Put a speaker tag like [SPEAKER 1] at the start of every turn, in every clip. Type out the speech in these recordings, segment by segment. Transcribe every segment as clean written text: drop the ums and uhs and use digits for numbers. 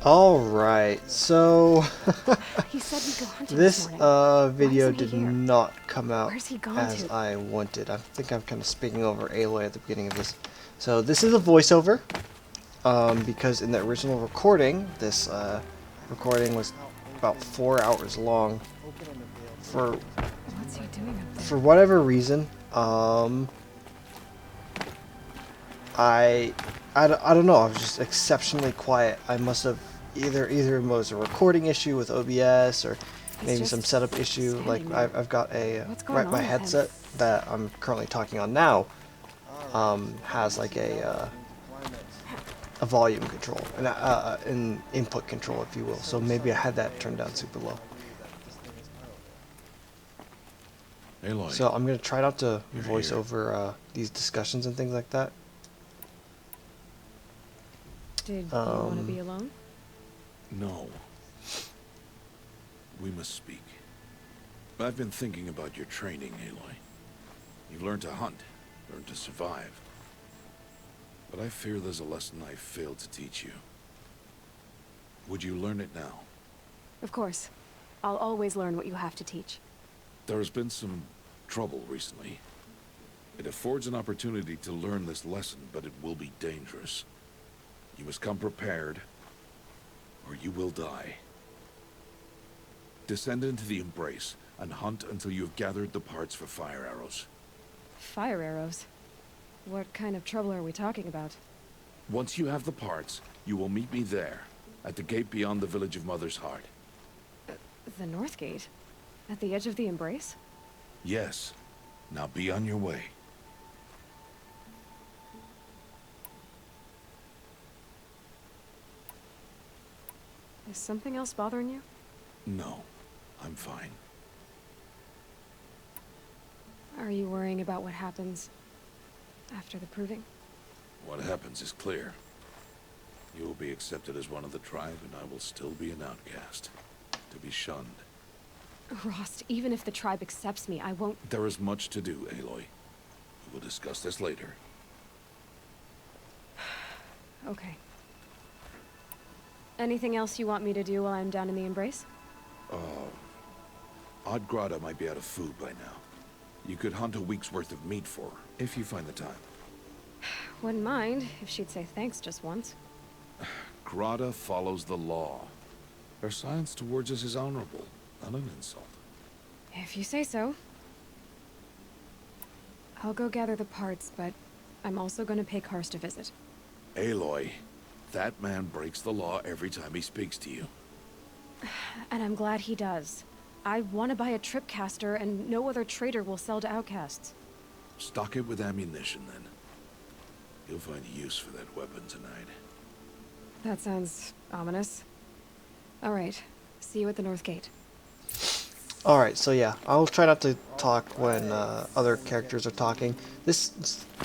[SPEAKER 1] Alright, so
[SPEAKER 2] He said we go hunting
[SPEAKER 1] this
[SPEAKER 2] morning.
[SPEAKER 1] video
[SPEAKER 2] Why isn't
[SPEAKER 1] did
[SPEAKER 2] he here?
[SPEAKER 1] not come out
[SPEAKER 2] Where's he gone
[SPEAKER 1] as
[SPEAKER 2] to?
[SPEAKER 1] I wanted. I think I'm kind of speaking over Aloy at the beginning of this. So this is a voiceover, because in the original recording, this recording was about 4 hours long. For
[SPEAKER 2] What's he doing up there?
[SPEAKER 1] for whatever reason, I don't know. I was just exceptionally quiet. I must have either it was a recording issue with OBS or
[SPEAKER 2] He's
[SPEAKER 1] maybe
[SPEAKER 2] just
[SPEAKER 1] some setup issue. Like
[SPEAKER 2] standing there.
[SPEAKER 1] I've got a
[SPEAKER 2] What's going
[SPEAKER 1] my
[SPEAKER 2] on with him?
[SPEAKER 1] headset that I'm currently talking on now has like a volume control, an input control, if you will. So maybe I had that turned down super low.
[SPEAKER 3] Aloy,
[SPEAKER 1] So I'm gonna try not to
[SPEAKER 3] You're
[SPEAKER 1] voice
[SPEAKER 3] here.
[SPEAKER 1] over these discussions and things like that.
[SPEAKER 2] Did you want to be alone?
[SPEAKER 3] no. We must speak. I've been thinking about your training, Aloy. You've learned to hunt, learned to survive. But I fear there's a lesson I failed to teach you. Would you learn it now?
[SPEAKER 2] Of course. I'll always learn what you have to teach.
[SPEAKER 3] There has been some trouble recently. It affords an opportunity to learn this lesson, but it will be dangerous. You must come prepared, or you will die. Descend into the Embrace, and hunt until you have gathered the parts for fire arrows.
[SPEAKER 2] Fire arrows? What kind of trouble are we talking about?
[SPEAKER 3] Once you have the parts, you will meet me there, at the gate beyond the village of Mother's Heart.
[SPEAKER 2] The North Gate? At the edge of the Embrace?
[SPEAKER 3] Yes. Now be on your way.
[SPEAKER 2] Is something else bothering you?
[SPEAKER 3] No, I'm fine.
[SPEAKER 2] Are you worrying about what happens after the proving?
[SPEAKER 3] What happens is clear. You will be accepted as one of the tribe, and I will still be an outcast, to be shunned.
[SPEAKER 2] Rost, even if the tribe accepts me, I won't...
[SPEAKER 3] There is much to do, Aloy. We will discuss this later.
[SPEAKER 2] Okay. Anything else you want me to do while I'm down in the Embrace?
[SPEAKER 3] Odd Grata might be out of food by now. You could hunt a week's worth of meat for her, if you find the time.
[SPEAKER 2] Wouldn't mind if she'd say thanks just once.
[SPEAKER 3] Grata follows the law. Her silence towards us is honorable, not an insult.
[SPEAKER 2] If you say so. I'll go gather the parts, but I'm also going to pay Karst a visit.
[SPEAKER 3] Aloy, that man breaks the law every time he speaks to you.
[SPEAKER 2] And I'm glad he does. I want to buy a tripcaster, and no other trader will sell to outcasts.
[SPEAKER 3] Stock it with ammunition, then. You'll find use for that weapon tonight.
[SPEAKER 2] That sounds ominous. All right. See you at the North Gate.
[SPEAKER 1] Alright, so yeah, I'll try not to talk when other characters are talking. This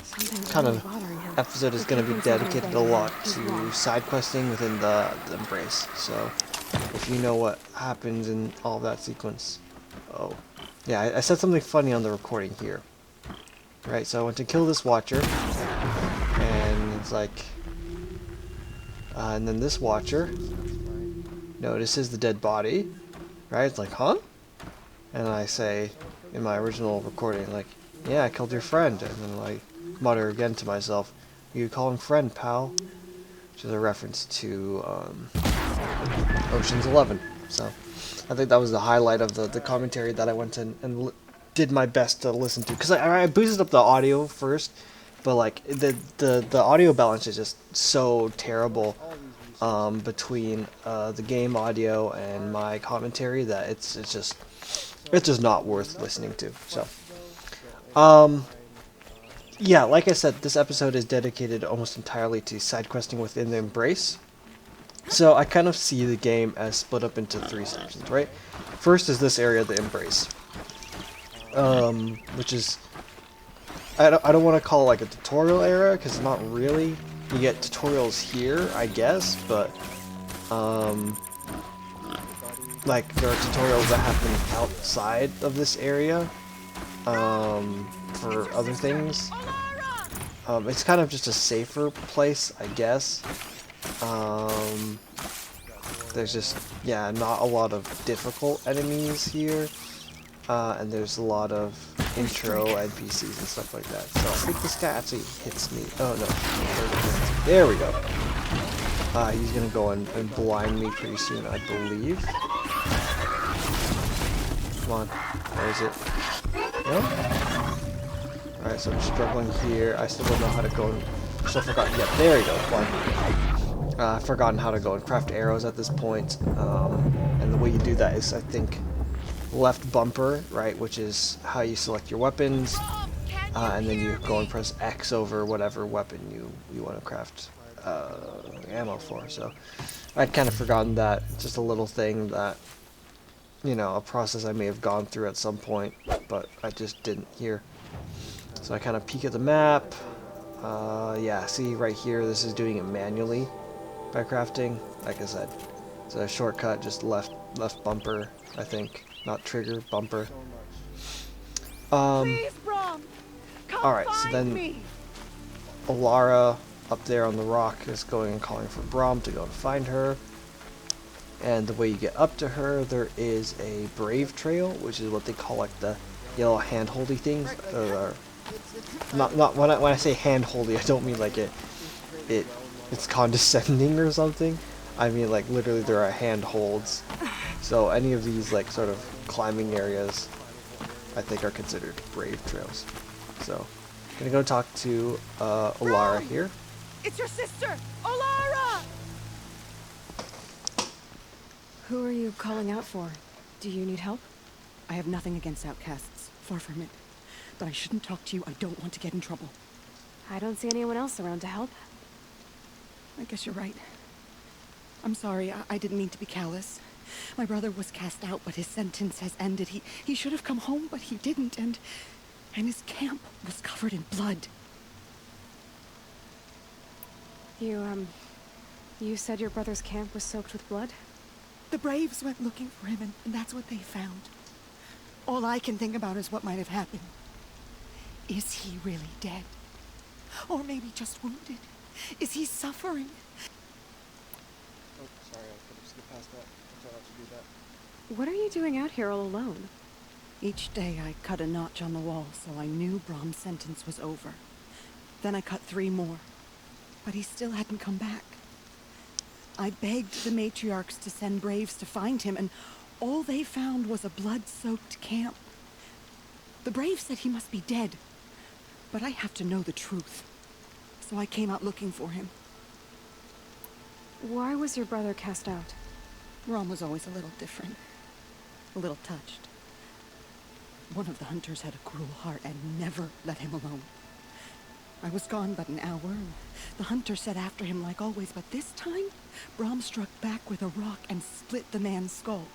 [SPEAKER 2] Something's
[SPEAKER 1] kind
[SPEAKER 2] really
[SPEAKER 1] of
[SPEAKER 2] bothering him.
[SPEAKER 1] episode is going to be dedicated a lot to side questing within the Embrace. So, if you know what happens in all that sequence. Oh, yeah, I said something funny on the recording here. Right, so I went to kill this Watcher, and it's like... and then this Watcher notices the dead body, right? It's like, huh? And I say, in my original recording, like, yeah, I killed your friend. And then, like, mutter again to myself, you call him friend, pal. Which is a reference to Ocean's 11. So, I think that was the highlight of the commentary that I went and did my best to listen to. Because I boosted up the audio first, but, like, the audio balance is just so terrible between the game audio and my commentary that it's just not worth listening to. So, yeah, like I said, this episode is dedicated almost entirely to side questing within the Embrace. So I kind of see the game as split up into 3 sections, right? First is this area, the Embrace, which is I don't want to call it like a tutorial area because it's not really. You get tutorials here, I guess, but like there are tutorials that happen outside of this area for other things. It's kind of just a safer place, I guess. there's just, yeah, not a lot of difficult enemies here. And there's a lot of intro NPCs and stuff like that. So I think this guy actually hits me. Oh no. There we go. He's gonna go and blind me pretty soon, I believe. Come on. Where is it? No? Alright, so I'm struggling here. I still don't know how to go and... Still forgotten. Yeah, there you go. Blind me. I've forgotten how to go and craft arrows at this point. And the way you do that is, I think, left bumper, right, which is how you select your weapons, and then you go and press X over whatever weapon you want to craft ammo for. So I'd kind of forgotten that. Just a little thing that, you know, a process I may have gone through at some point, but I just didn't here. So I kind of peek at the map. Yeah, see right here, this is doing it manually by crafting. Like I said, it's a shortcut, just left bumper, I think. Not trigger, bumper.
[SPEAKER 4] Please, Brom, come
[SPEAKER 1] Alright, so then
[SPEAKER 4] me.
[SPEAKER 1] Alara up there on the rock is going and calling for Brom to go and find her. And the way you get up to her, there is a brave trail, which is what they call like the yellow hand-holdy things. Not when I say hand-holdy, I don't mean like it's condescending or something. I mean like literally there are handholds. So any of these like sort of climbing areas, I think, are considered brave trails. So I'm gonna go talk to Alara here.
[SPEAKER 4] It's your sister, Olara!
[SPEAKER 2] Who are you calling out for? Do you need help?
[SPEAKER 4] I have nothing against outcasts, far from it. But I shouldn't talk to you. I don't want to get in trouble.
[SPEAKER 2] I don't see anyone else around to help.
[SPEAKER 4] I guess you're right. I'm sorry, I didn't mean to be callous. My brother was cast out, but his sentence has ended. He should have come home, but he didn't, and his camp was covered in blood.
[SPEAKER 2] You said your brother's camp was soaked with blood?
[SPEAKER 4] The Braves went looking for him, and that's what they found. All I can think about is what might have happened. Is he really dead? Or maybe just wounded? Is he suffering?
[SPEAKER 1] Oh, sorry, I could have skipped past that. I thought I should do that.
[SPEAKER 2] What are you doing out here all alone?
[SPEAKER 4] Each day I cut a notch on the wall, so I knew Brom's sentence was over. Then I cut 3 more, but he still hadn't come back. I begged the matriarchs to send Braves to find him, and all they found was a blood-soaked camp. The Braves said he must be dead, but I have to know the truth. So I came out looking for him.
[SPEAKER 2] Why was your brother cast out?
[SPEAKER 4] Brom was always a little different. A little touched. One of the hunters had a cruel heart and never let him alone. I was gone but an hour, and the hunter set after him like always, but this time, Brom struck back with a rock and split the man's skull.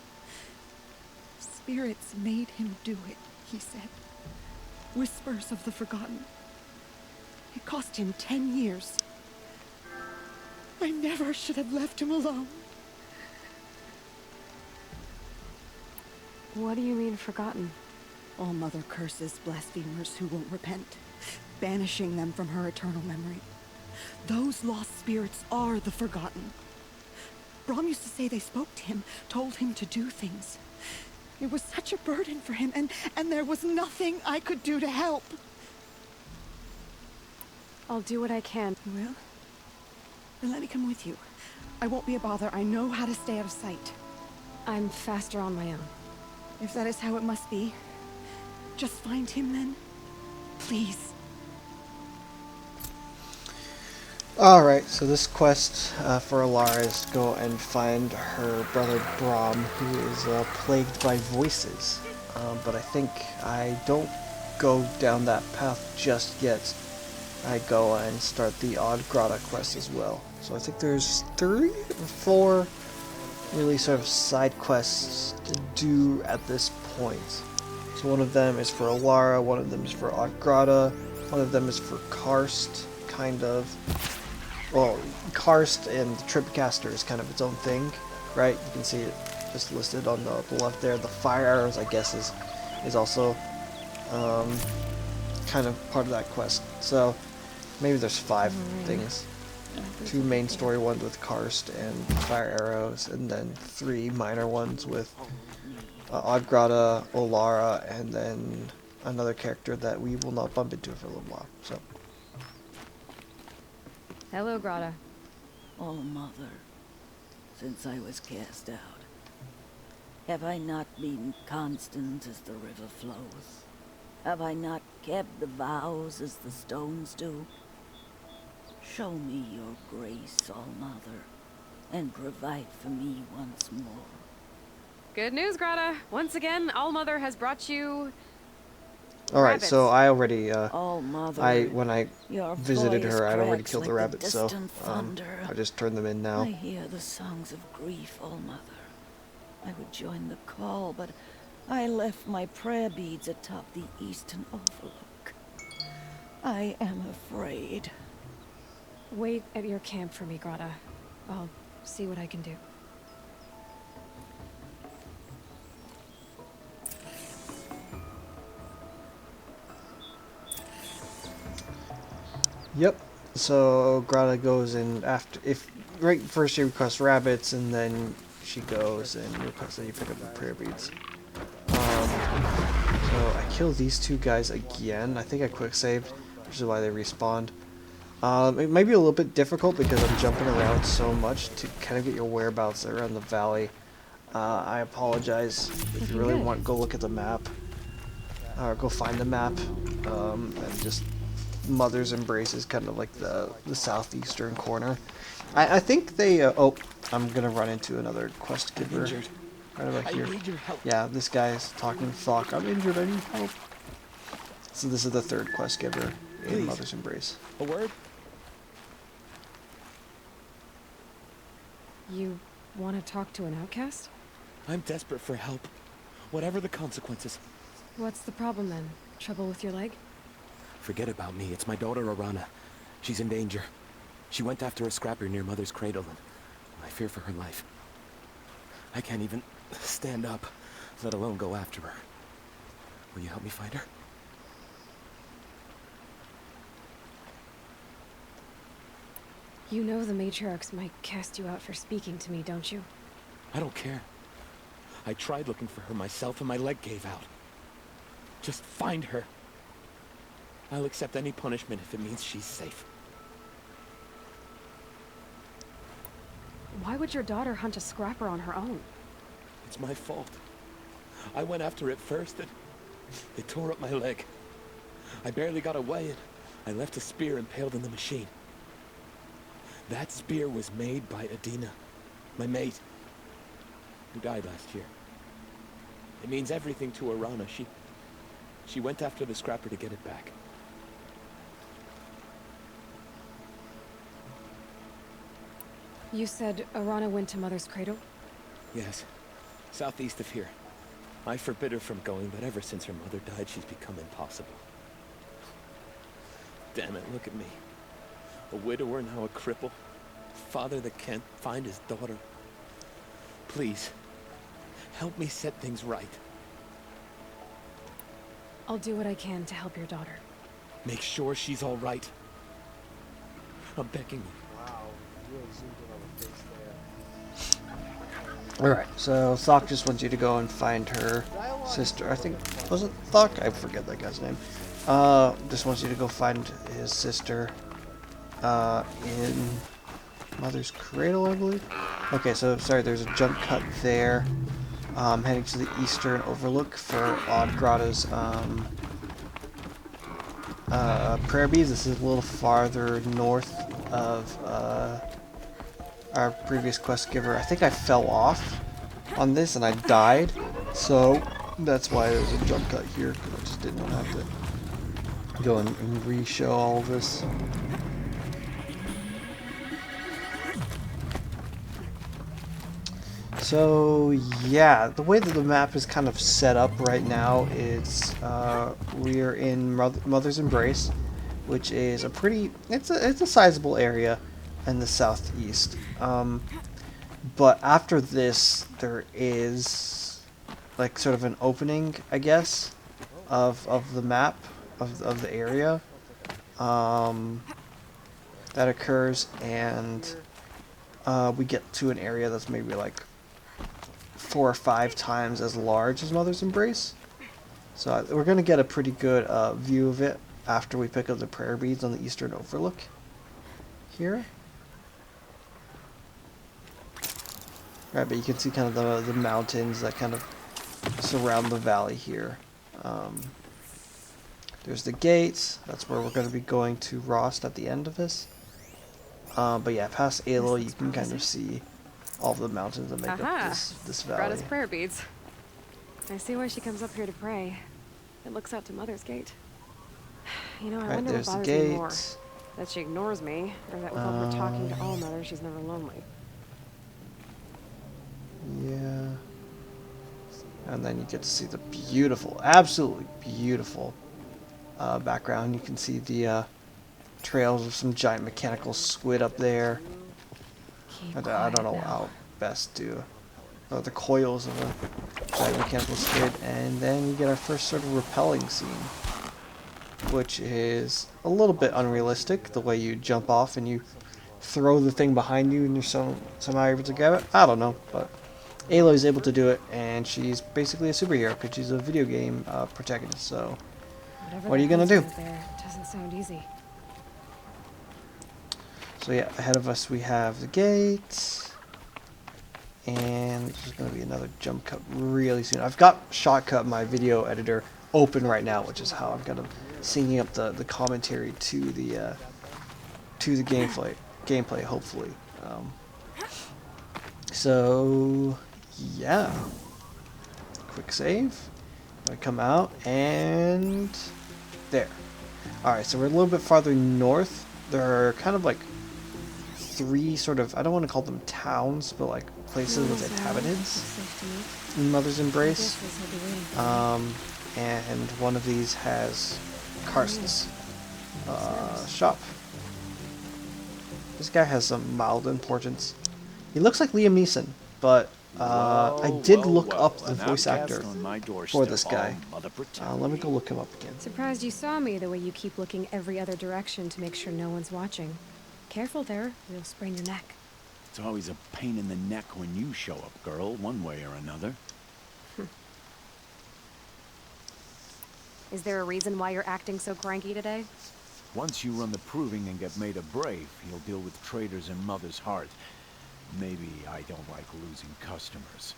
[SPEAKER 4] Spirits made him do it, he said. Whispers of the forgotten. It cost him 10 years. I never should have left him alone.
[SPEAKER 2] What do you mean, forgotten?
[SPEAKER 4] All Mother curses blasphemers who won't repent, banishing them from her eternal memory. Those lost spirits are the forgotten. Brom used to say they spoke to him, told him to do things. It was such a burden for him, and there was nothing I could do to help.
[SPEAKER 2] I'll do what I can.
[SPEAKER 4] You will? Then let me come with you. I won't be a bother. I know how to stay out of sight.
[SPEAKER 2] I'm faster on my own.
[SPEAKER 4] If that is how it must be, just find him then. Please.
[SPEAKER 1] Alright, so this quest for Alara is to go and find her brother Brom, who is plagued by voices. But I think I don't go down that path just yet. I go and start the Odd Grotto quest as well. So I think there's 3 or 4 really sort of side quests to do at this point. So one of them is for Alara, one of them is for Odd Grotto, one of them is for Karst, kind of. Well, Karst and the Tripcaster is kind of its own thing, right? You can see it just listed on the left there. The Fire Arrows, I guess, is also kind of part of that quest. So maybe there's 5 things. 2 main story ones with Karst and Fire Arrows, and then 3 minor ones with Oddgrata, Olara, and then another character that we will not bump into for a little while. So,
[SPEAKER 2] Hello, Grata.
[SPEAKER 5] Oh, Mother, since I was cast out, have I not been constant as the river flows? Have I not kept the vows as the stones do? Show me your grace, All Mother, and provide for me once more.
[SPEAKER 2] Good news, Grata. Once again, All-Mother has brought you...
[SPEAKER 1] alright, so
[SPEAKER 2] rabbits.
[SPEAKER 1] I already,
[SPEAKER 5] Oh, Mother,
[SPEAKER 1] when I
[SPEAKER 5] your
[SPEAKER 1] visited
[SPEAKER 5] voice
[SPEAKER 1] her, I'd already
[SPEAKER 5] cracks
[SPEAKER 1] killed the
[SPEAKER 5] like
[SPEAKER 1] rabbits, so
[SPEAKER 5] distant thunder.
[SPEAKER 1] I just turned them in now.
[SPEAKER 5] I hear the songs of grief, All Mother. I would join the call, but I left my prayer beads atop the eastern overlook. I am afraid.
[SPEAKER 2] Wait at your camp for me, Grata. I'll see what I can do.
[SPEAKER 1] Yep. So Grata goes in after right first she requests rabbits, and then she goes and requests that you pick up the prayer beads. So I kill these 2 guys again. I think I quick saved, which is why they respawned. It might be a little bit difficult because I'm jumping around so much to kind of get your whereabouts around the valley. I apologize. If you really want, go look at the map. Or go find the map. And just Mother's Embrace is kind of like the southeastern corner. I think they... oh, I'm going to run into another quest giver. Right about here.
[SPEAKER 6] I need your help.
[SPEAKER 1] Yeah, this guy's talking fuck. I'm injured, I need help. So this is the 3rd quest giver in
[SPEAKER 6] Please.
[SPEAKER 1] Mother's Embrace.
[SPEAKER 6] A word?
[SPEAKER 2] You want to talk to an outcast?
[SPEAKER 6] I'm desperate for help. Whatever the consequences.
[SPEAKER 2] What's the problem then? Trouble with your leg?
[SPEAKER 6] Forget about me. It's my daughter, Arana. She's in danger. She went after a scrapper near Mother's cradle, and I fear for her life. I can't even stand up, let alone go after her. Will you help me find her?
[SPEAKER 2] You know the matriarchs might cast you out for speaking to me, don't you?
[SPEAKER 6] I don't care. I tried looking for her myself, and my leg gave out. Just find her. I'll accept any punishment if it means she's safe.
[SPEAKER 2] Why would your daughter hunt a scrapper on her own?
[SPEAKER 6] It's my fault. I went after it first, and it tore up my leg. I barely got away, and I left a spear impaled in the machine. That spear was made by Adina, my mate, who died last year. It means everything to Arana. She went after the scrapper to get it back.
[SPEAKER 2] You said Arana went to Mother's cradle?
[SPEAKER 6] Yes, southeast of here. I forbid her from going, but ever since her mother died, she's become impossible. Damn it, look at me. A widower, now a cripple. A father that can't find his daughter. Please, help me set things right.
[SPEAKER 2] I'll do what I can to help your daughter.
[SPEAKER 6] Make sure she's all right. I'm begging you.
[SPEAKER 1] Alright, so Thok just wants you to go and find her sister. I think, was it Thok? I forget that guy's name. Just wants you to go find his sister in Mother's Cradle, I believe. Okay, so sorry, there's a jump cut there. Heading to the eastern overlook for Oddgrata's prayer beads. This is a little farther north of our previous quest giver. I think I fell off on this and I died, so that's why there's a jump cut here, because I just didn't have to go and re-show all of this. So yeah, the way that the map is kind of set up right now is we're in Mother's Embrace, which is a pretty, it's a sizable area in the southeast. But after this, there is like sort of an opening, I guess, of the map of the area. that occurs, and we get to an area that's maybe like 4 or 5 times as large as Mother's Embrace. So we're going to get a pretty good view of it after we pick up the prayer beads on the eastern overlook here. Right, but you can see kind of the mountains that kind of surround the valley here. There's the gates. That's where we're going to be going to Rost at the end of this. But yeah, past Aloy, you can kind of see all of the mountains that make up this valley.
[SPEAKER 2] Brought us prayer beads. I see why she comes up here to pray. It looks out to Mother's Gate. You know, I
[SPEAKER 1] Right,
[SPEAKER 2] wonder what
[SPEAKER 1] there's the
[SPEAKER 2] bothers me more.
[SPEAKER 1] gate.
[SPEAKER 2] That she ignores me, or that with all her talking to All Mother, she's never lonely.
[SPEAKER 1] Yeah. And then you get to see the beautiful, absolutely beautiful background. You can see the trails of some giant mechanical squid up there. I don't know how best to... the coils of a giant mechanical squid. And then we get our first sort of rappelling scene, which is a little bit unrealistic, the way you jump off and you throw the thing behind you and you're somehow able to grab it. I don't know, but Aloy is able to do it, and she's basically a superhero because she's a video game protagonist, so what are you going to do?
[SPEAKER 2] There, it doesn't sound easy.
[SPEAKER 1] So yeah, ahead of us we have the gates, and there's going to be another jump cut really soon. I've got Shotcut, my video editor, open right now, which is how I'm kind of syncing up the commentary to the gameplay hopefully. So yeah, quick save. I come out and there. Alright, so we're a little bit farther north. There are kind of like 3 sort of, I don't want to call them towns, but like places with inhabitants in Mother's Embrace. And one of these has Carson's shop. This guy has some mild importance. He looks like Liam Neeson, but I did look up the voice actor for this guy. Let me go look him up again.
[SPEAKER 2] Surprised you saw me the way you keep looking every other direction to make sure no one's watching. Careful there, you'll sprain your neck.
[SPEAKER 7] It's always a pain in the neck when you show up, girl, one way or another.
[SPEAKER 2] Is there a reason why you're acting so cranky today?
[SPEAKER 7] Once you run the proving and get made a brave, you'll deal with traitors in Mother's Heart. Maybe I don't like losing customers.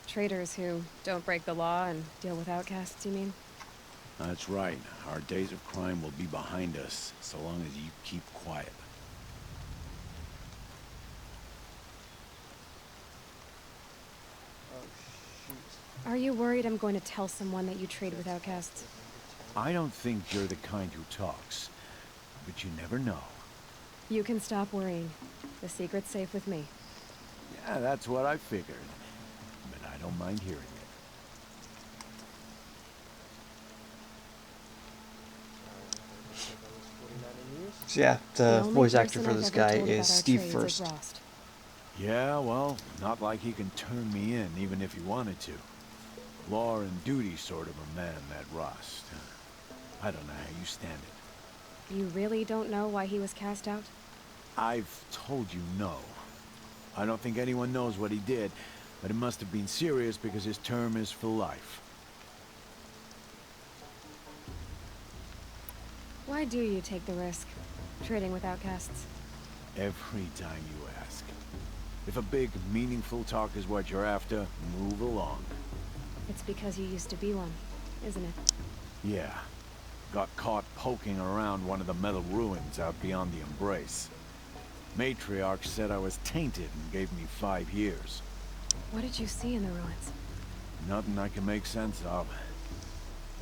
[SPEAKER 2] Traitors who don't break the law and deal with outcasts, you mean?
[SPEAKER 7] That's right. Our days of crime will be behind us, so long as you keep quiet.
[SPEAKER 2] Are you worried I'm going to tell someone that you trade with outcasts?
[SPEAKER 7] I don't think you're the kind who talks, but you never know.
[SPEAKER 2] You can stop worrying. The secret's safe with me.
[SPEAKER 7] Yeah, that's what I figured, but I don't mind hearing it.
[SPEAKER 1] So yeah, the voice actor for this guy is Steve First.
[SPEAKER 7] Yeah, well, not like he can turn me in, even if he wanted to. Law and duty sort of a man, that Rost. I don't know how you stand it.
[SPEAKER 2] You really don't know why he was cast out?
[SPEAKER 7] I've told you no. I don't think anyone knows what he did, but it must have been serious because his term is for life.
[SPEAKER 2] Why do you take the risk, trading with outcasts?
[SPEAKER 7] Every time you ask. If a big, meaningful talk is what you're after, move along.
[SPEAKER 2] It's because you used to be one, isn't it?
[SPEAKER 7] Yeah. Got caught poking around one of the metal ruins out beyond the Embrace. Matriarch said I was tainted and gave me 5 years.
[SPEAKER 2] What did you see in the ruins?
[SPEAKER 7] Nothing I can make sense of.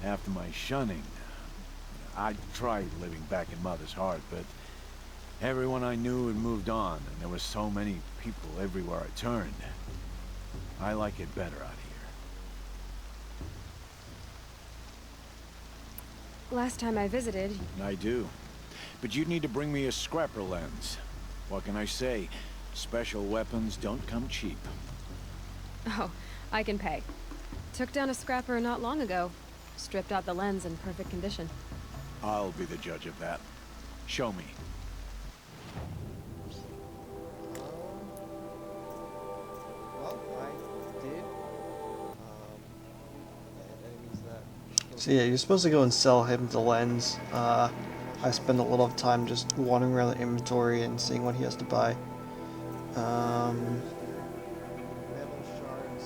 [SPEAKER 7] After my shunning, I tried living back in Mother's Heart, but everyone I knew had moved on, and there were so many people everywhere I turned. I like it better out here.
[SPEAKER 2] Last time I visited...
[SPEAKER 7] I do. But you'd need to bring me a scrapper lens. What can I say? Special weapons don't come cheap.
[SPEAKER 2] Oh, I can pay. Took down a scrapper not long ago. Stripped out the lens in perfect condition.
[SPEAKER 7] I'll be the judge of that. Show me.
[SPEAKER 1] So yeah, you're supposed to go and sell him the lens. I spend a little of time just wandering around the inventory and seeing what he has to buy. Metal shards.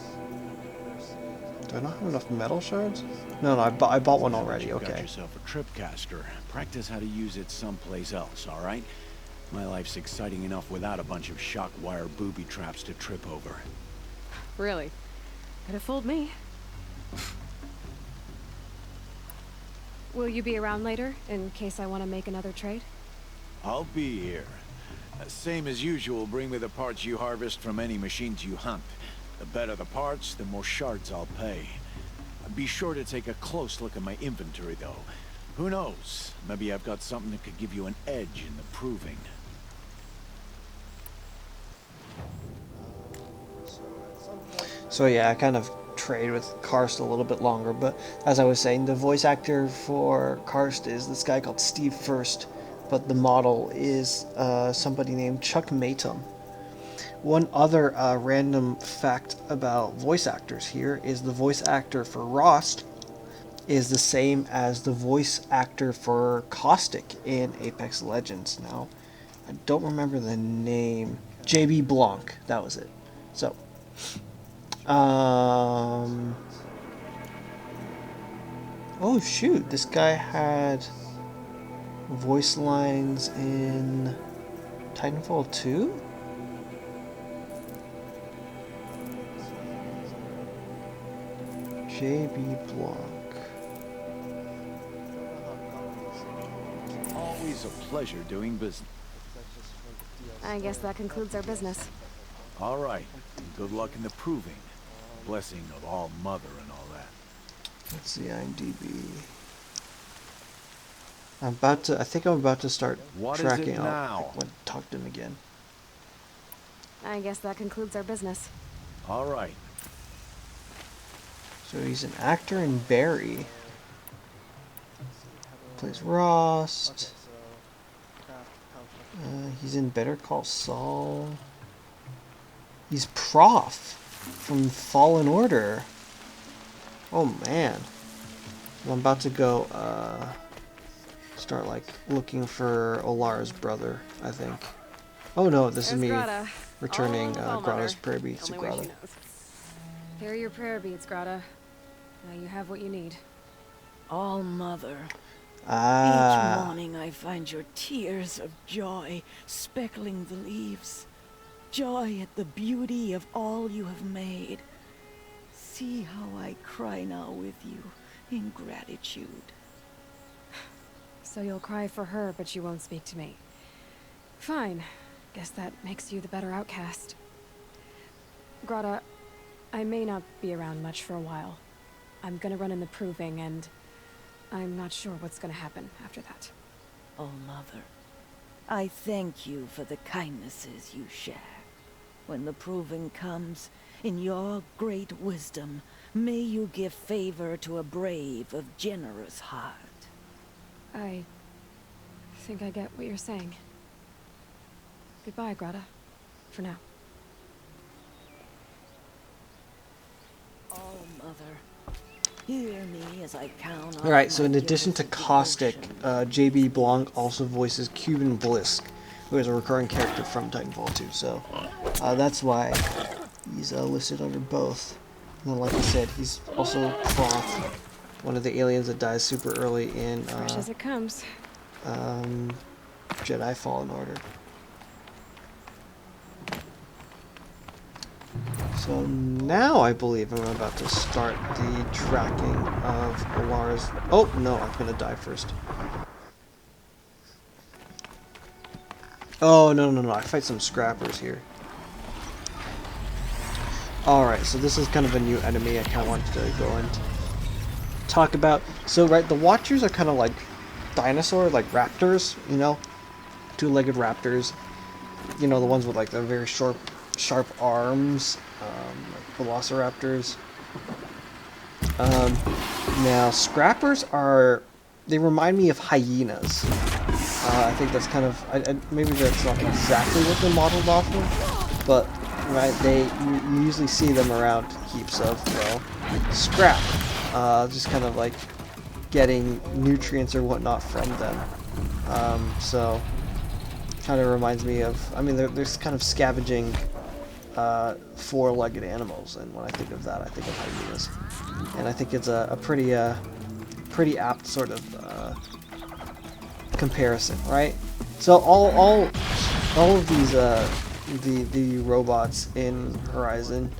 [SPEAKER 1] Do I not have enough metal shards? No, I bought one already.
[SPEAKER 7] You got
[SPEAKER 1] Okay.
[SPEAKER 7] yourself a tripcaster. Practice how to use it someplace else, all right? My life's exciting enough without a bunch of shock wire booby traps to trip over.
[SPEAKER 2] Really? Could have fooled me. Will you be around later, in case I want to make another trade?
[SPEAKER 7] I'll be here. Same as usual, bring me the parts you harvest from any machines you hunt. The better the parts, the more shards I'll pay. Be sure to take a close look at my inventory, though. Who knows? Maybe I've got something that could give you an edge in the proving.
[SPEAKER 1] So yeah, I kind of trade with Karst a little bit longer, but as I was saying, the voice actor for Karst is this guy called Steve First, but the model is somebody named Chuck Matum. One other random fact about voice actors here is the voice actor for Rost is the same as the voice actor for Caustic in Apex Legends. Now, I don't remember the name. JB Blanc, that was it. So, oh shoot, this guy had voice lines in Titanfall 2? JB Blanc.
[SPEAKER 7] Always a pleasure doing business.
[SPEAKER 2] I guess that concludes our business.
[SPEAKER 7] All right. Good luck in the proving. Blessing of All Mother and all that.
[SPEAKER 1] Let's see, IMDb. I think I'm about to start
[SPEAKER 7] What is
[SPEAKER 1] tracking
[SPEAKER 7] it
[SPEAKER 1] out.
[SPEAKER 7] now?
[SPEAKER 1] I want to talk to him again.
[SPEAKER 2] I guess that concludes our business.
[SPEAKER 7] All right.
[SPEAKER 1] So he's an actor in Barry. Plays Rost. He's in Better Call Saul. He's Prof from Fallen Order. Oh man. I'm about to go start like looking for Olara's brother, I think. Oh no, this is me returning Grata's prayer beads to Grata.
[SPEAKER 2] Here are your prayer beads, Grata. Now you have what you need.
[SPEAKER 5] All Mother.
[SPEAKER 1] Ah.
[SPEAKER 5] Each morning I find your tears of joy speckling the leaves. Joy at the beauty of all you have made. See how I cry now with you in gratitude.
[SPEAKER 2] So you'll cry for her, but you won't speak to me. Fine. Guess that makes you the better outcast. Grata, I may not be around much for a while. I'm gonna run in the proving, and I'm not sure what's gonna happen after that.
[SPEAKER 5] Oh, Mother, I thank you for the kindnesses you share. When the proving comes, in your great wisdom, may you give favor to a brave of generous heart.
[SPEAKER 2] I think I get what you're saying. Goodbye, Grata. For now.
[SPEAKER 5] Oh, Mother, hear me as I count on
[SPEAKER 1] Alright, so in
[SPEAKER 5] my
[SPEAKER 1] addition to
[SPEAKER 5] years of
[SPEAKER 1] Caustic,
[SPEAKER 5] devotion.
[SPEAKER 1] JB Blanc also voices Cuban Blisk, who is a recurring character from Titanfall 2, so that's why he's listed under both. And then, like I said, he's also Proth, one of the aliens that dies super early in
[SPEAKER 2] Fresh as it comes.
[SPEAKER 1] Jedi Fallen Order. So now I believe I'm about to start the tracking of Olara's... Oh, no, I'm gonna die first. Oh, no, I fight some scrappers here. Alright, so this is kind of a new enemy I kind of wanted to go and talk about. So, right, the Watchers are kind of like dinosaur, like raptors, you know? Two-legged raptors. You know, the ones with like the very sharp arms, like velociraptors. Now, scrappers are... They remind me of hyenas. I think that's kind of... maybe that's not exactly what they're modeled off of, but right, you usually see them around heaps of, well, scrap. Just kind of like getting nutrients or whatnot from them. So kind of reminds me of, I mean, there's kind of scavenging four-legged animals, and when I think of that, I think of hyenas, and I think it's a pretty apt sort of comparison, right? So all of these the robots in Horizon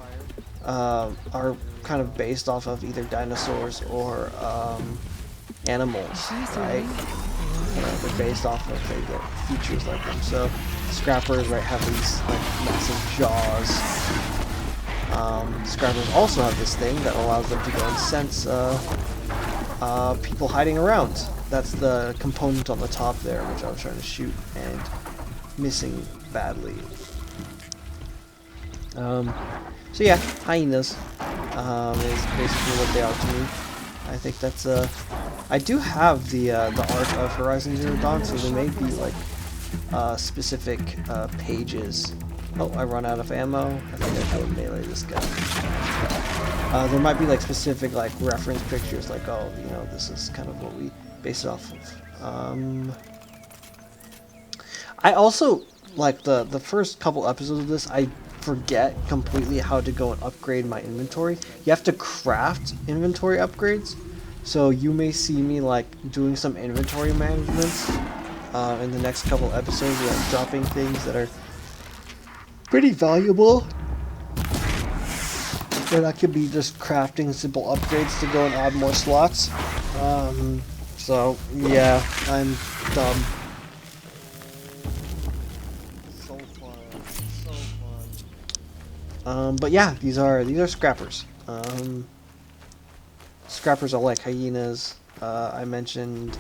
[SPEAKER 1] are kind of based off of either dinosaurs or animals, right? They're based off of, they get features like them. So scrappers, right, have these like massive jaws. Scrappers also have this thing that allows them to go and sense people hiding around. That's the component on the top there, which I was trying to shoot and missing badly. So yeah, hyenas is basically what they are to me. I think that's I do have the art of Horizon Zero Dawn, so there may be like specific pages. Oh, I run out of ammo. I think I can melee this guy. There might be like specific like reference pictures, like, oh, you know, this is kind of what we base it off of. I also, like, the first couple episodes of this, I forget completely how to go and upgrade my inventory. You have to craft inventory upgrades, so you may see me like doing some inventory management in the next couple episodes, like dropping things that are pretty valuable. Or that could be just crafting simple upgrades to go and add more slots. So yeah, I'm dumb. So fun, so fun. But yeah, these are scrappers. Scrappers are like hyenas. I mentioned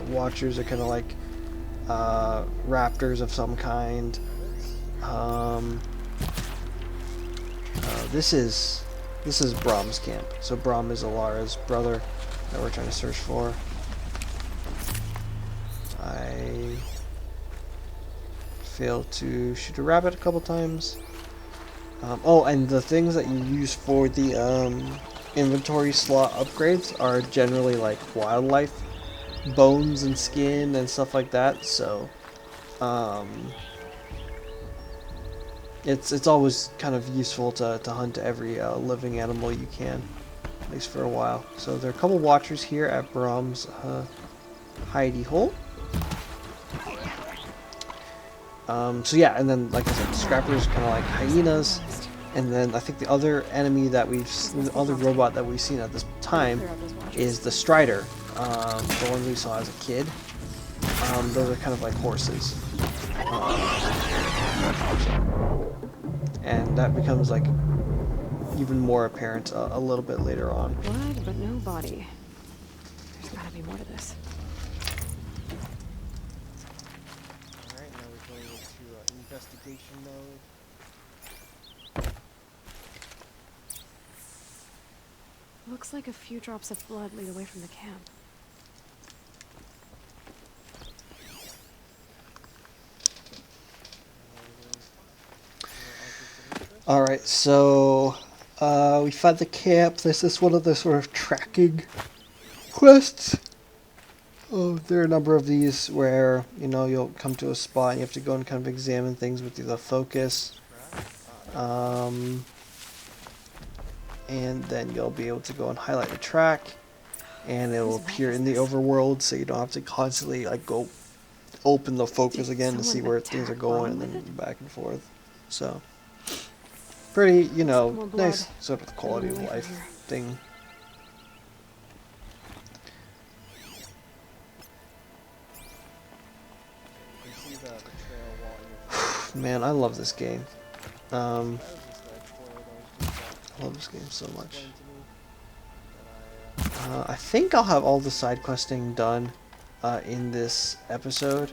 [SPEAKER 1] watchers are kind of like raptors of some kind. This is Brahm's camp. So Brahm is Alara's brother that we're trying to search for. I failed to shoot a rabbit a couple times. Oh, and the things that you use for the inventory slot upgrades are generally like wildlife bones and skin and stuff like that. So it's always kind of useful to hunt every living animal you can, at least for a while. So there are a couple watchers here at Brahm's hidey hole. So yeah, and then like I said, scrappers kind of like hyenas, and then I think the other enemy that the other robot that we've seen at this time is the Strider, the one we saw as a kid. Those are kind of like horses. And that becomes like even more apparent a little bit later on.
[SPEAKER 2] Blood, but no body. There's gotta be more to this.
[SPEAKER 1] Alright, now we're going into investigation mode.
[SPEAKER 2] Looks like a few drops of blood lead away from the camp.
[SPEAKER 1] Alright, so we find the camp. This is one of the sort of tracking quests. Oh, there are a number of these where, you know, you'll come to a spot and you have to go and kind of examine things with the focus. And then you'll be able to go and highlight the track, and it will appear in the overworld, so you don't have to constantly like go open the focus again to see where things are going and then back and forth. So pretty, you know, nice sort of quality of life thing. Man, I love this game. I love this game so much. I think I'll have all the side questing done in this episode.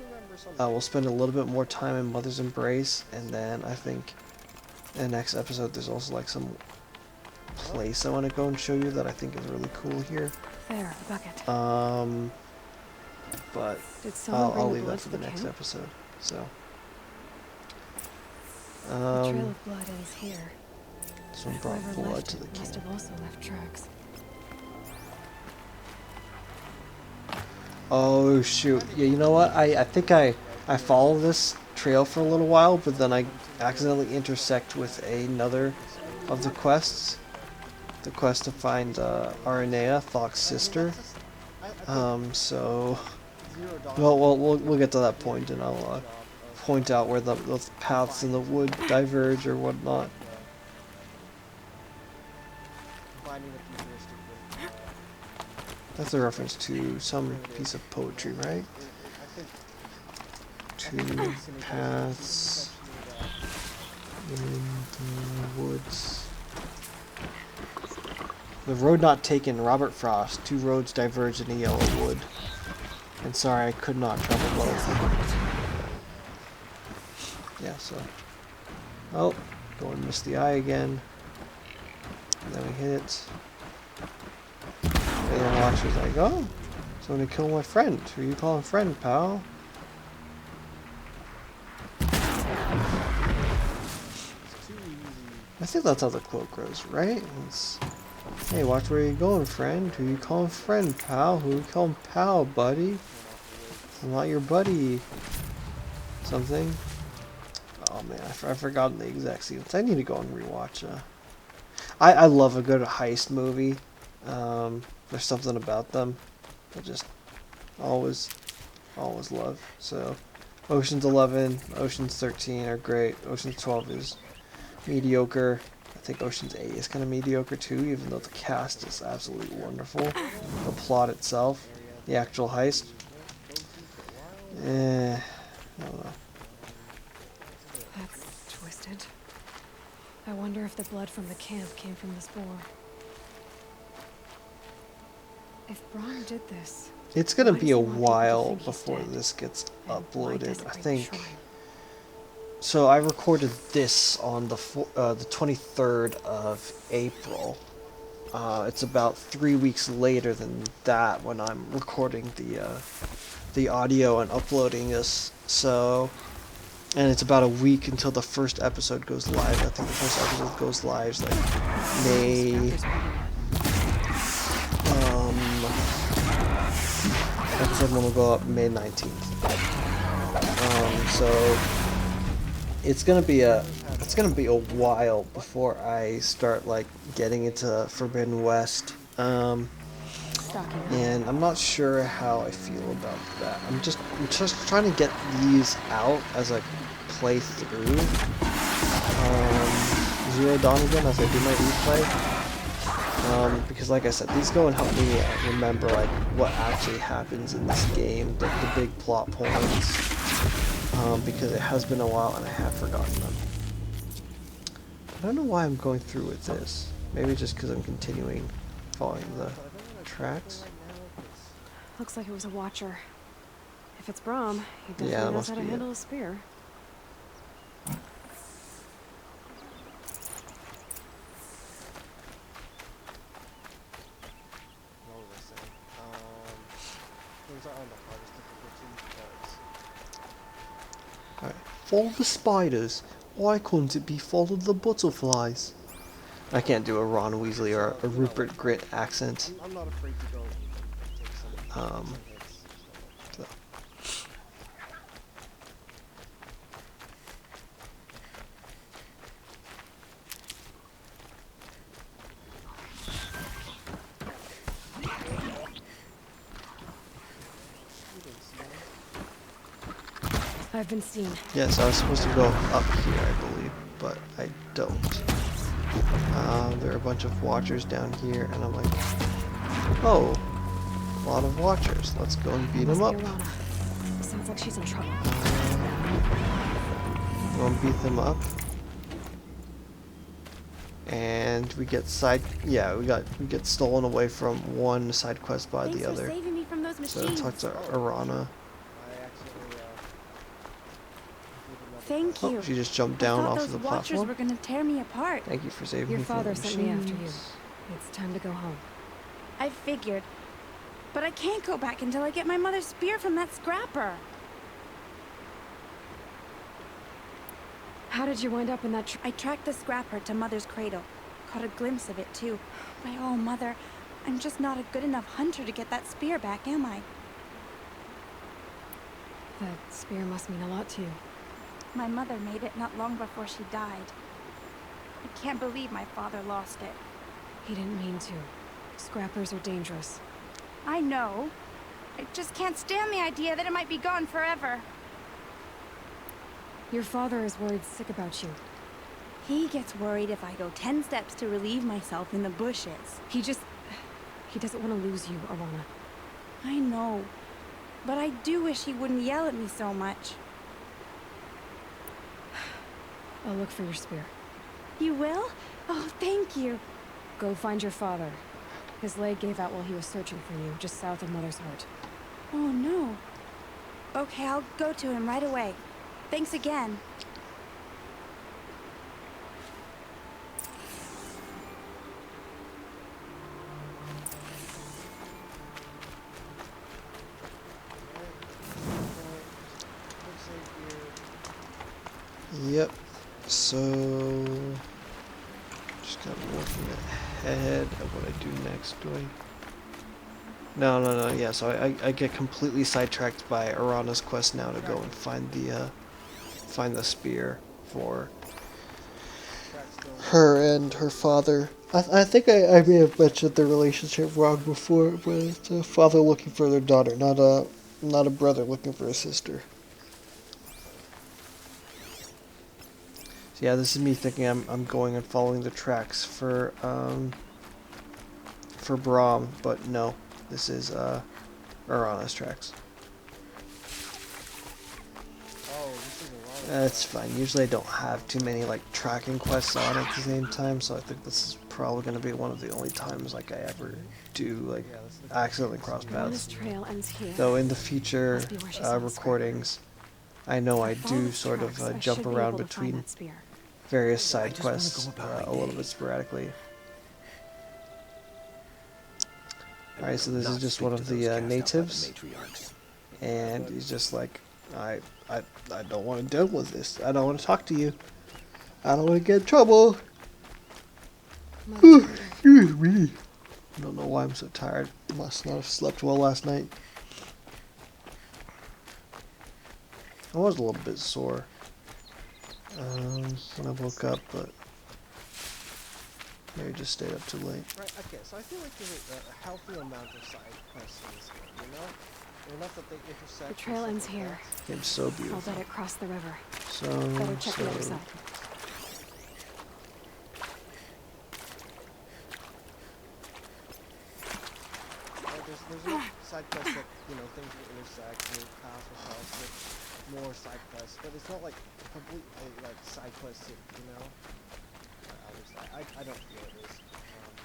[SPEAKER 1] We'll spend a little bit more time in Mother's Embrace, and then I think in the next episode there's also like some place I want to go and show you that I think is really cool here.
[SPEAKER 2] There, the bucket.
[SPEAKER 1] But I'll leave that for the next episode. So.
[SPEAKER 2] The trail of blood ends here.
[SPEAKER 1] This one brought blood to the camp.
[SPEAKER 2] Must have also left tracks.
[SPEAKER 1] Oh shoot. Yeah, you know what? I think I follow this trail for a little while, but then I accidentally intersect with another of the quests. The quest to find Aranea, Thok's sister. So well, we'll get to that point, and I'll point out where the paths in the wood diverge or whatnot. That's a reference to some piece of poetry, right? Two paths in the woods. The road not taken, Robert Frost. Two roads diverge in a yellow wood. And sorry, I could not travel both. Yeah, so. Oh, go and miss the eye again. And then we hit it. And then Watcher's like, oh, someone to kill my friend. Who you calling friend, pal? I think that's how the quote goes, right? It's, hey, watch where you going, friend. Who you calling friend, pal? Who you calling pal, buddy? I'm not your buddy. Something. Oh man, I've forgotten the exact sequence. I need to go and rewatch. I love a good heist movie. There's something about them I just always love. So, Ocean's 11, Ocean's 13 are great. Ocean's 12 is mediocre. I think Ocean's 8 is kind of mediocre too, even though the cast is absolutely wonderful. The plot itself, the actual heist, I don't know.
[SPEAKER 2] That's twisted. I wonder if the blood from the camp came from this boar. If Braun did this,
[SPEAKER 1] It's gonna
[SPEAKER 2] why
[SPEAKER 1] be
[SPEAKER 2] does
[SPEAKER 1] a
[SPEAKER 2] he want people to
[SPEAKER 1] while
[SPEAKER 2] think he's
[SPEAKER 1] before
[SPEAKER 2] dead?
[SPEAKER 1] this gets
[SPEAKER 2] And why
[SPEAKER 1] uploaded.
[SPEAKER 2] desecrate
[SPEAKER 1] I
[SPEAKER 2] the
[SPEAKER 1] think.
[SPEAKER 2] shrine?
[SPEAKER 1] So I recorded this on the 23rd of April. It's about 3 weeks later than that when I'm recording the audio and uploading this. So, and it's about a week until the first episode goes live. I think the first episode goes live like May. Episode 1 will go up May 19th. So it's gonna be a while before I start like getting into Forbidden West. And I'm not sure how I feel about that. I'm just trying to get these out as I play through Zero Dawn again as I do my replay. Because like I said, these go and help me remember like what actually happens in this game, the big plot points. Because it has been a while and I have forgotten them. I don't know why I'm going through with this. Maybe just because I'm continuing following the tracks.
[SPEAKER 2] Looks like it was a watcher. If it's Braum, he
[SPEAKER 1] Yeah,
[SPEAKER 2] definitely
[SPEAKER 1] that
[SPEAKER 2] knows
[SPEAKER 1] must
[SPEAKER 2] how to
[SPEAKER 1] be it.
[SPEAKER 2] handle a spear.
[SPEAKER 1] Alright. Follow the spiders. Why couldn't it be follow the butterflies? I can't do a Ron Weasley or a Rupert Grint accent. So.
[SPEAKER 2] I've been seen.
[SPEAKER 1] Yes, I was supposed to go up here, I believe, but I don't. There are a bunch of watchers down here, and I'm like, oh, a lot of watchers. Let's go and beat them up.
[SPEAKER 2] Sounds like she's in trouble.
[SPEAKER 1] Go and beat them up. And we get we get stolen away from one side quest by the other.
[SPEAKER 2] Saving me from those
[SPEAKER 1] So
[SPEAKER 2] machines.
[SPEAKER 1] talk to Arana.
[SPEAKER 8] Thank you.
[SPEAKER 1] Oh, she just jumped down off of the
[SPEAKER 8] those watchers
[SPEAKER 1] platform.
[SPEAKER 8] were gonna tear me apart.
[SPEAKER 1] Thank you for saving
[SPEAKER 2] Your
[SPEAKER 1] me from
[SPEAKER 2] father
[SPEAKER 1] the
[SPEAKER 2] sent me after you.
[SPEAKER 1] machines.
[SPEAKER 2] It's time to go home.
[SPEAKER 8] I figured. But I can't go back until I get my mother's spear from that scrapper.
[SPEAKER 2] How did you wind up in that
[SPEAKER 8] I tracked the scrapper to Mother's cradle. Caught a glimpse of it, too. But oh, Mother, I'm just not a good enough hunter to get that spear back, am I?
[SPEAKER 2] That spear must mean a lot to you.
[SPEAKER 8] My mother made it not long before she died. I can't believe my father lost it.
[SPEAKER 2] He didn't mean to. Scrappers are dangerous.
[SPEAKER 8] I know. I just can't stand the idea that it might be gone forever.
[SPEAKER 2] Your father is worried sick about you.
[SPEAKER 8] He gets worried if I go 10 steps to relieve myself in the bushes.
[SPEAKER 2] He doesn't want to lose you, Alana.
[SPEAKER 8] I know. But I do wish he wouldn't yell at me so much.
[SPEAKER 2] I'll look for your spear.
[SPEAKER 8] You will? Oh, thank you.
[SPEAKER 2] Go find your father. His leg gave out while he was searching for you, just south of Mother's Heart.
[SPEAKER 8] Oh, no. Okay, I'll go to him right away. Thanks again.
[SPEAKER 1] Yep. So just kind of working ahead of what I do next. Do I? No. Yeah. So I get completely sidetracked by Arana's quest now to go and find the spear for her and her father. I think I may have mentioned the relationship wrong before, but it's a father looking for their daughter, not a brother looking for a sister. So yeah, this is me thinking I'm going and following the tracks for Brahm, but no, this is Arana's tracks. That's fine. Usually I don't have too many like tracking quests on at the same time, so I think this is probably going to be one of the only times like I ever do like accidentally cross
[SPEAKER 2] This
[SPEAKER 1] paths.
[SPEAKER 2] trail ends here.
[SPEAKER 1] Though in the future
[SPEAKER 2] Must be where she saw the
[SPEAKER 1] recordings, I know I
[SPEAKER 2] Follow
[SPEAKER 1] do
[SPEAKER 2] its
[SPEAKER 1] sort of
[SPEAKER 2] tracks. I
[SPEAKER 1] jump
[SPEAKER 2] should be
[SPEAKER 1] around
[SPEAKER 2] able to find
[SPEAKER 1] between
[SPEAKER 2] that spear.
[SPEAKER 1] various side
[SPEAKER 7] just wanna
[SPEAKER 1] quests
[SPEAKER 7] go about my
[SPEAKER 1] a little
[SPEAKER 7] day.
[SPEAKER 1] bit sporadically.
[SPEAKER 7] I
[SPEAKER 1] Alright, so
[SPEAKER 7] will
[SPEAKER 1] this is
[SPEAKER 7] not
[SPEAKER 1] just
[SPEAKER 7] speak
[SPEAKER 1] one
[SPEAKER 7] to
[SPEAKER 1] of
[SPEAKER 7] those
[SPEAKER 1] the
[SPEAKER 7] cast out by the
[SPEAKER 1] natives,
[SPEAKER 7] matriarchs.
[SPEAKER 1] and he's just like, I don't want to deal with this. I don't want to talk to you. I don't want to get in trouble.
[SPEAKER 2] Mother's hurting.
[SPEAKER 1] Excuse me. I don't know why I'm so tired. Must not have slept well last night. I was a little bit sore when I woke up, but maybe just stayed up too late. Right, okay, so I feel like there's a healthy amount of side quests in this game, you know? Enough that they intersect.
[SPEAKER 2] The trail ends here.
[SPEAKER 1] Game's so
[SPEAKER 2] I'll
[SPEAKER 1] beautiful.
[SPEAKER 2] bet it crossed the river.
[SPEAKER 1] So,
[SPEAKER 2] Better check the other side.
[SPEAKER 1] There's enough side quests that, you know, things will intersect, your paths will cross with more side quests, but it's not like complete like side quests, you know? Other side. I don't feel it is.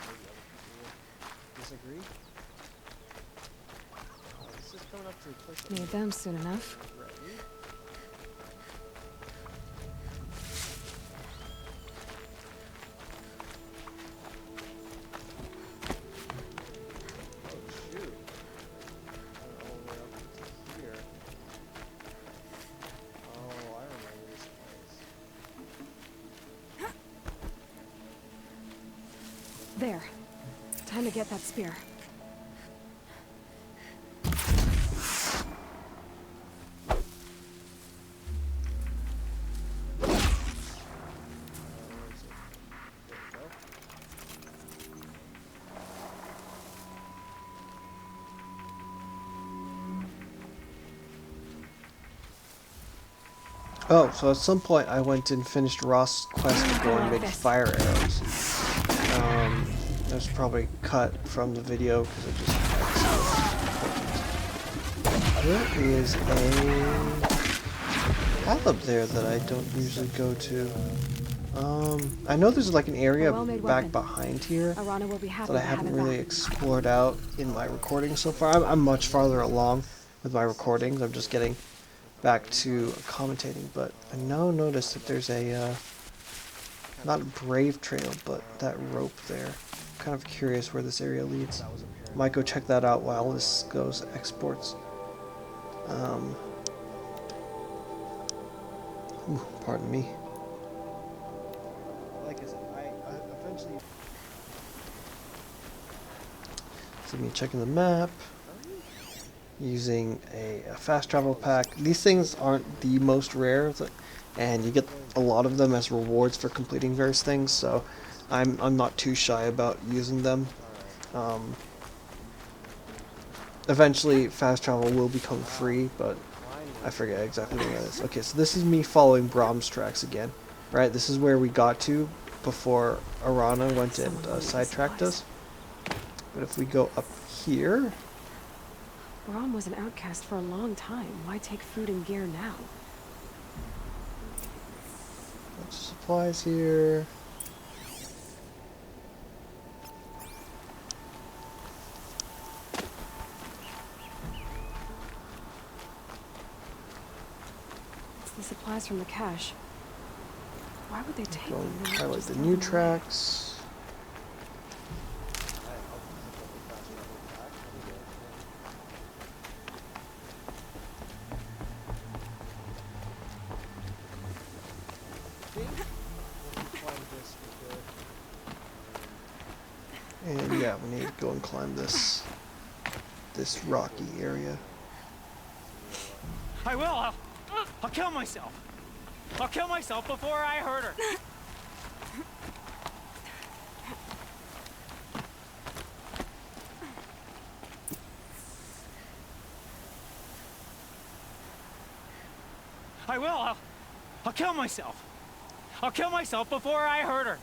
[SPEAKER 1] Maybe other people will disagree. This is coming up to a place that
[SPEAKER 2] Need them soon enough.
[SPEAKER 1] ready.
[SPEAKER 2] There. Time to get that spear.
[SPEAKER 1] Oh, so at some point I went and finished Ross' quest to go and make fire arrows. It was probably cut from the video because it just There is a path up there that I don't usually go to. I know there's like an area back behind here
[SPEAKER 2] Arana will be happy
[SPEAKER 1] that I
[SPEAKER 2] to have
[SPEAKER 1] haven't
[SPEAKER 2] it
[SPEAKER 1] really
[SPEAKER 2] back.
[SPEAKER 1] explored out in my recording so far. I'm much farther along with my recordings. I'm just getting back to commentating, but I now notice that there's a not a brave trail, but that rope there. I'm kind of curious where this area leads. Might go check that out while this goes exports. Pardon me. Like I said, I eventually. See me checking the map. using a fast travel pack. These things aren't the most rare, and you get a lot of them as rewards for completing various things, so I'm not too shy about using them. Eventually fast travel will become free, but I forget exactly when that is. Okay, so this is me following Brahm's tracks again. Right, this is where we got to before Arana went and sidetracked us. But if we go up here...
[SPEAKER 2] Brahm was an outcast for a long time. Why take food and gear now?
[SPEAKER 1] Bunch of supplies here.
[SPEAKER 2] It's the supplies from the cache. Why would they take
[SPEAKER 1] Go
[SPEAKER 2] them?
[SPEAKER 1] and
[SPEAKER 2] They
[SPEAKER 1] highlight
[SPEAKER 2] just
[SPEAKER 1] the
[SPEAKER 2] throw
[SPEAKER 1] new
[SPEAKER 2] them away.
[SPEAKER 1] tracks. And yeah, we need to go and climb this rocky area.
[SPEAKER 9] I will. I'll kill myself. I'll kill myself before I hurt her. I will. I'll kill myself. I'll kill myself before I hurt her.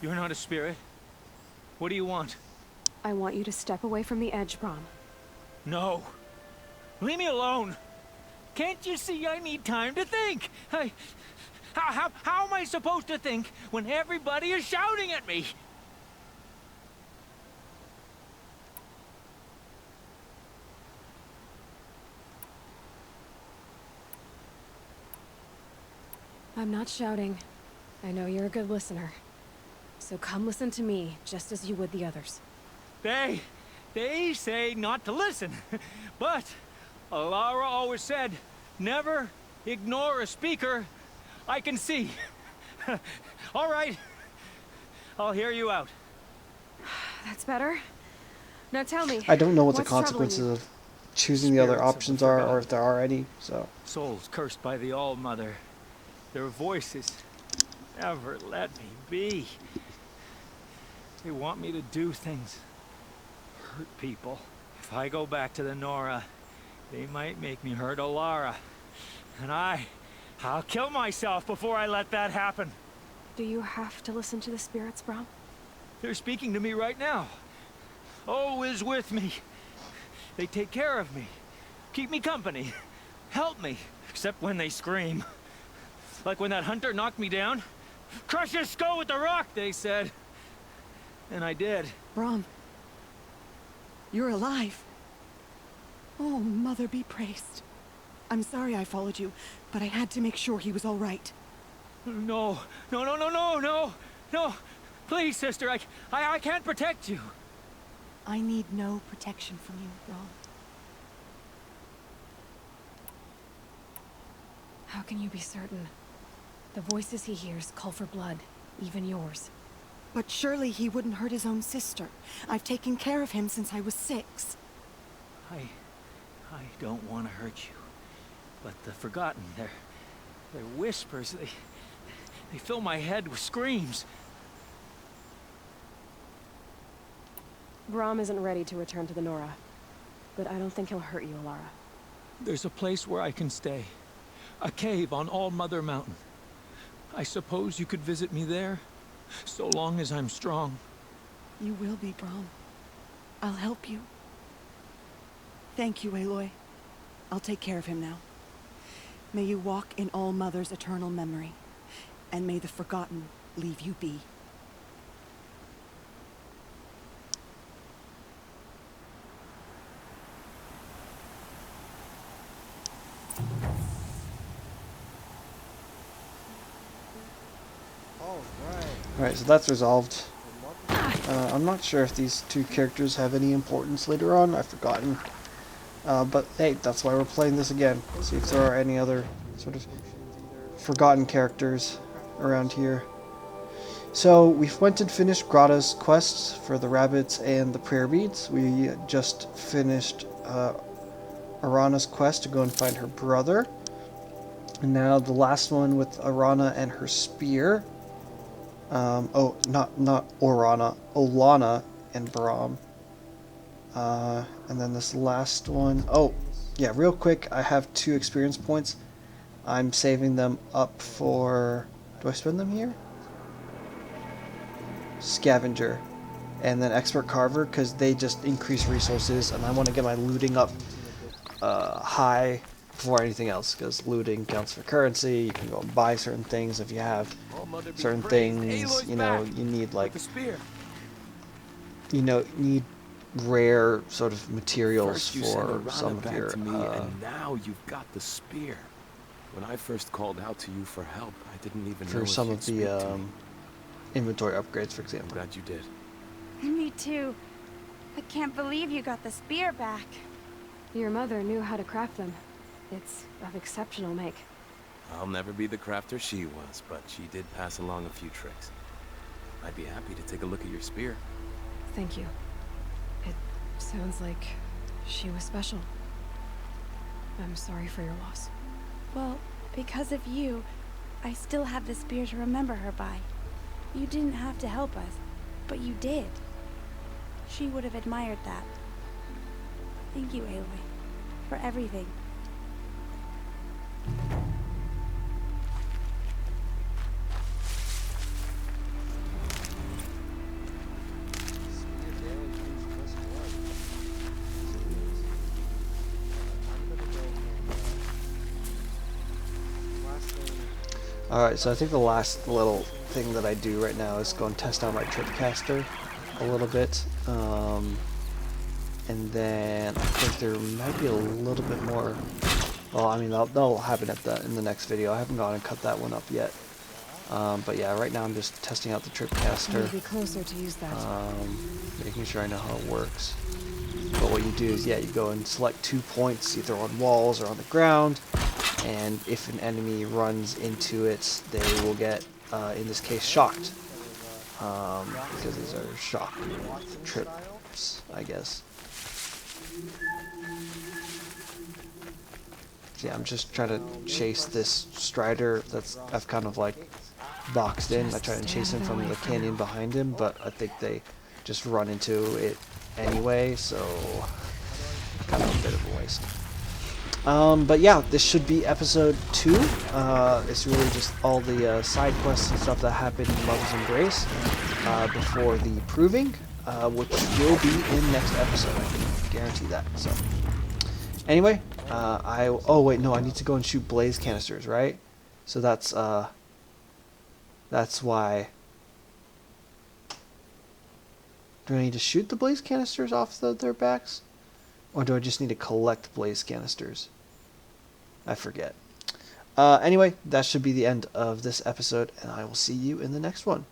[SPEAKER 9] You're not a spirit. What do you want?
[SPEAKER 2] I want you to step away from the edge, Brahm.
[SPEAKER 9] No. Leave me alone. Can't you see I need time to think? How am I supposed to think when everybody is shouting at me?
[SPEAKER 2] I'm not shouting. I know you're a good listener. So come listen to me, just as you would the others.
[SPEAKER 9] They say not to listen. But Alara always said, never ignore a speaker I can see. All right, I'll hear you out.
[SPEAKER 2] That's better. Now tell me,
[SPEAKER 1] I don't know what the
[SPEAKER 2] what's troubling
[SPEAKER 1] consequences
[SPEAKER 2] you?
[SPEAKER 1] of choosing the other
[SPEAKER 9] Spirits of
[SPEAKER 1] options
[SPEAKER 9] the
[SPEAKER 1] are, or
[SPEAKER 9] forgotten.
[SPEAKER 1] if there are any, so...
[SPEAKER 9] Souls cursed by the All-Mother. Their voices never let me be. They want me to do things, hurt people. If I go back to the Nora, they might make me hurt Alara. And I'll kill myself before I let that happen.
[SPEAKER 2] Do you have to listen to the spirits, Brahm?
[SPEAKER 9] They're speaking to me right now. Oh is with me. They take care of me, keep me company, help me, except when they scream. Like when that hunter knocked me down. Crush his skull with the rock, they said. And I did.
[SPEAKER 4] Brahm, you're alive. Oh, Mother be praised. I'm sorry I followed you, but I had to make sure he was all right.
[SPEAKER 9] No. Please, sister, I can't protect you.
[SPEAKER 4] I need no protection from you, Brahm.
[SPEAKER 2] How can you be certain? The voices he hears call for blood, even yours.
[SPEAKER 4] But surely he wouldn't hurt his own sister. I've taken care of him since I was 6.
[SPEAKER 9] I don't want to hurt you. But the Forgotten, their whispers, they fill my head with screams.
[SPEAKER 2] Brahm isn't ready to return to the Nora, but I don't think he'll hurt you, Alara.
[SPEAKER 9] There's a place where I can stay. A cave on All-Mother Mountain. I suppose you could visit me there, so long as I'm strong.
[SPEAKER 4] You will be, Brahm. I'll help you. Thank you, Aloy. I'll take care of him now. May you walk in All-Mother's eternal memory, and may the Forgotten leave you be.
[SPEAKER 1] Alright, so that's resolved. I'm not sure if these two characters have any importance later on, I've forgotten. But hey, that's why we're playing this again. See if there are any other sort of forgotten characters around here. So we've went and finished Grata's quest for the rabbits and the prayer beads. We just finished Arana's quest to go and find her brother. And now the last one with Arana and her spear. Oh, not Orana, Olana and Brahm. And then this last one. Oh, yeah, real quick, I have 2 experience points. I'm saving them up for... Do I spend them here? Scavenger. And then Expert Carver, because they just increase resources, and I want to get my looting up high before anything else, because looting counts for currency. You can go and buy certain things if you have certain things. You know, you need like... You know, need rare sort of materials for some of your...
[SPEAKER 6] and now you've got the spear. When I first called out to you for help, I didn't even know
[SPEAKER 1] for
[SPEAKER 6] if
[SPEAKER 1] some
[SPEAKER 6] you'd
[SPEAKER 1] of
[SPEAKER 6] speak
[SPEAKER 1] the
[SPEAKER 6] to me.
[SPEAKER 1] inventory upgrades, for
[SPEAKER 6] I'm
[SPEAKER 1] example.
[SPEAKER 6] glad you did.
[SPEAKER 8] Me too. I can't believe you got the spear back.
[SPEAKER 2] Your mother knew how to craft them. It's of exceptional make.
[SPEAKER 6] I'll never be the crafter she was, but she did pass along a few tricks. I'd be happy to take a look at your spear.
[SPEAKER 2] Thank you. It sounds like she was special. I'm sorry for your loss.
[SPEAKER 8] Well, because of you, I still have the spear to remember her by. You didn't have to help us, but you did. She would have admired that. Thank you, Aloy, for everything.
[SPEAKER 1] Alright, so I think the last little thing that I do right now is go and test out my tripcaster a little bit. And then I think there might be a little bit more. Well, I mean, that'll happen in the next video. I haven't gone and cut that one up yet. But yeah, right now I'm just testing out the tripcaster.
[SPEAKER 2] You'll be closer to use that.
[SPEAKER 1] Making sure I know how it works. But what you do is, yeah, you go and select 2 points, either on walls or on the ground. And if an enemy runs into it, they will get, in this case, shocked. Because these are shock trips, I guess. So yeah, I'm just trying to chase this Strider I've kind of like boxed in. I try and chase him from the canyon behind him, but I think they just run into it anyway, so kind of a bit of a waste. But yeah, this should be episode 2. It's really just all the side quests and stuff that happened in Mother's Embrace before the proving, which will be in next episode. I can guarantee that. So anyway, oh wait, no, I need to go and shoot blaze canisters, right? So that's why. Do I need to shoot the blaze canisters off their backs? Or do I just need to collect blaze canisters? I forget. Anyway, that should be the end of this episode, and I will see you in the next one.